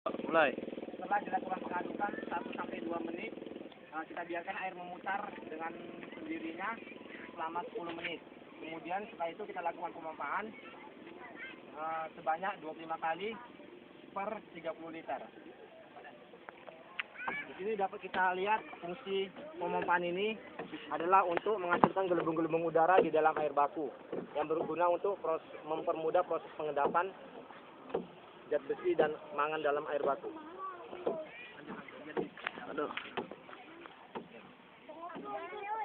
Mulai. Setelah dilakukan pengadukan 1 sampai 2 menit, kita biarkan air memutar dengan sendirinya selama 10 menit. Kemudian setelah itu kita lakukan pemompaan sebanyak 25 kali per 30 liter. Di sini dapat kita lihat fungsi pemompaan ini adalah untuk menghasilkan gelembung-gelembung udara di dalam air baku yang berguna untuk mempermudah proses pengendapan zat besi dan mangan dalam air baku. Aduh.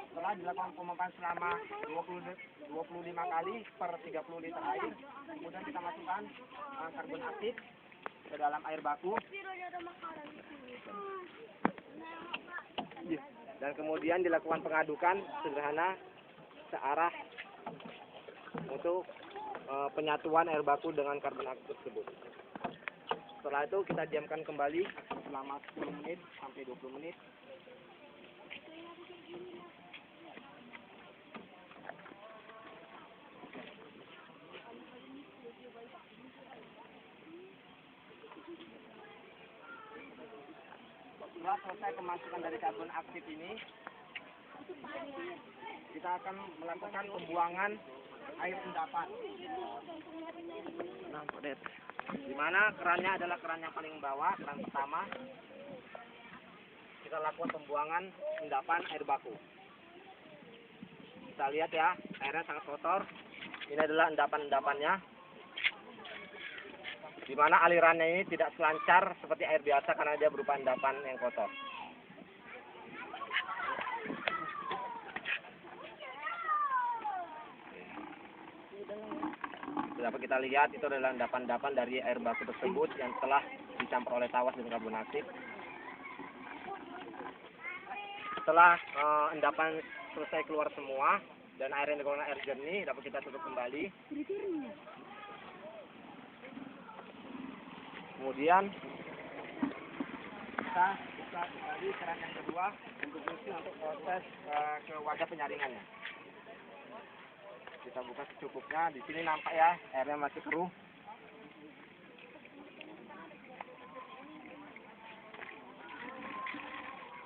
Setelah dilakukan pemompaan selama 25 kali per 30 liter air, kemudian kita masukkan karbon aktif ke dalam air baku. Dan kemudian dilakukan pengadukan sederhana searah untuk penyatuan air baku dengan karbon aktif tersebut. Setelah itu kita diamkan kembali selama 10 menit sampai 20 menit. Setelah selesai pemasukan dari karbon aktif ini, kita akan melakukan pembuangan air endapan. Di mana kerannya adalah keran yang paling bawah, keran pertama. Kita lakukan pembuangan endapan air baku. Kita lihat ya, airnya sangat kotor. Ini adalah endapan-endapannya. Di mana alirannya ini tidak selancar seperti air biasa karena dia berupa endapan yang kotor. Dapat kita lihat itu adalah endapan-endapan dari air baku tersebut yang telah dicampur oleh tawas dan karbon aktif. Setelah endapan selesai keluar semua dan air yang dikeluarkan air jernih, dapat kita tutup kembali. Kemudian kita buka kembali keran yang kedua untuk isi untuk proses ke wadah penyaringannya. Kita buka secukupnya. Di sini nampak ya airnya masih keruh.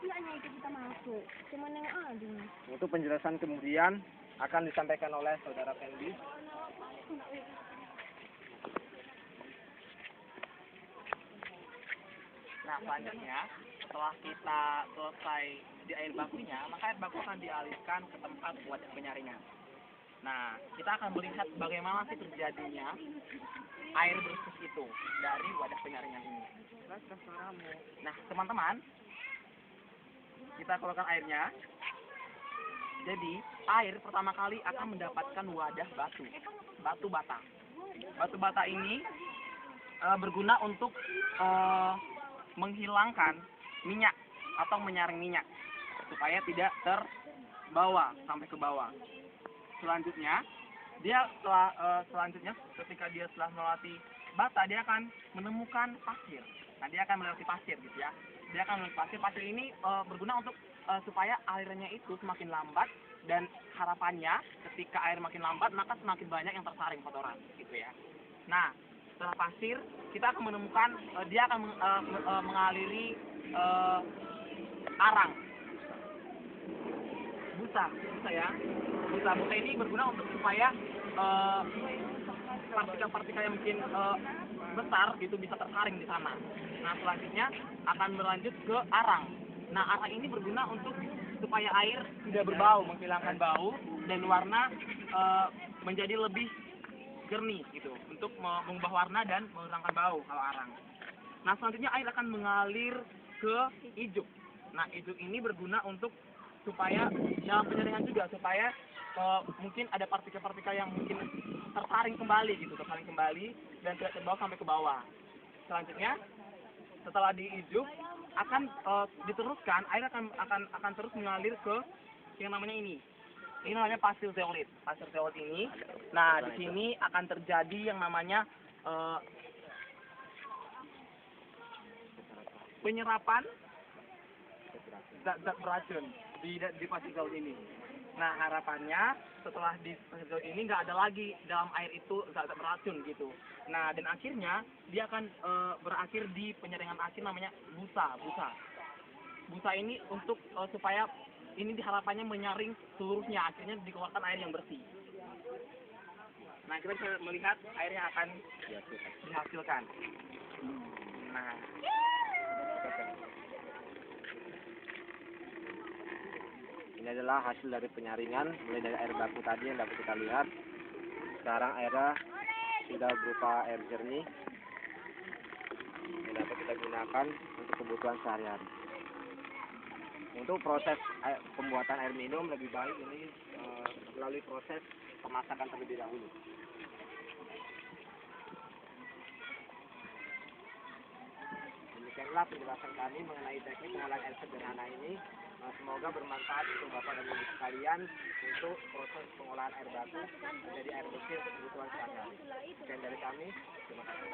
Enggaknya itu kita masuk, cuman yang ada. Untuk penjelasan kemudian akan disampaikan oleh saudara Fendi. Nah, selanjutnya setelah kita selesai di air bakunya, maka air baku akan dialihkan ke tempat wadah penyaringan. Nah, kita akan melihat bagaimana sih terjadinya air bersih itu dari wadah penyaringan ini. Nah, teman-teman, kita keluarkan airnya. Jadi, air pertama kali akan mendapatkan wadah batu bata. Batu bata ini berguna untuk menghilangkan minyak atau menyaring minyak supaya tidak terbawa sampai ke bawah. Selanjutnya, ketika dia setelah melewati bata, dia akan menemukan pasir. Nah, dia akan melewati pasir gitu ya. Dia akan melewati pasir. Pasir ini berguna untuk supaya airnya itu semakin lambat, dan harapannya ketika air makin lambat maka semakin banyak yang tersaring kotoran gitu ya. Nah, setelah pasir kita akan menemukan dia akan mengaliri arang busa ya. Busa ini berguna untuk supaya partikel-partikel yang mungkin besar gitu bisa tersaring di sana. Nah, selanjutnya akan berlanjut ke arang. Nah, arang ini berguna untuk supaya air tidak berbau, menghilangkan bau, dan warna menjadi lebih jernih gitu, untuk mengubah warna dan menghilangkan bau kalau arang. Nah, selanjutnya air akan mengalir ke ijuk. Nah, ijuk ini berguna untuk supaya dalam penyaringan juga, supaya mungkin ada partikel-partikel yang mungkin tersaring kembali dan tidak terbawa sampai ke bawah. Selanjutnya, setelah diijuk akan diteruskan, air akan terus mengalir ke yang namanya ini. Ini namanya pasir zeolit. Pasir zeolit ini, nah di sini akan terjadi yang namanya penyerapan zat beracun di pasir zeolit ini. Nah, harapannya setelah di proses ini nggak ada lagi dalam air itu zat beracun gitu. Nah, dan akhirnya dia akan berakhir di penyaringan asin namanya busa. Busa ini untuk supaya ini diharapannya menyaring seluruhnya, akhirnya dikeluarkan air yang bersih. Nah, kita bisa melihat airnya akan dihasilkan. Nah, ini adalah hasil dari penyaringan, mulai dari air baku tadi yang dapat kita lihat. Sekarang airnya sudah berupa air jernih yang dapat kita gunakan untuk kebutuhan sehari-hari. Untuk proses pembuatan air minum lebih baik ini melalui proses pemasakan terlebih dahulu. Demikianlah penjelasan kami mengenai teknik pengolahan air sederhana ini. Semoga bermanfaat untuk Bapak dan Ibu sekalian untuk proses pengolahan air baku menjadi air bersih untuk kebutuhan sehari-hari. Sekian dari kami, terima kasih.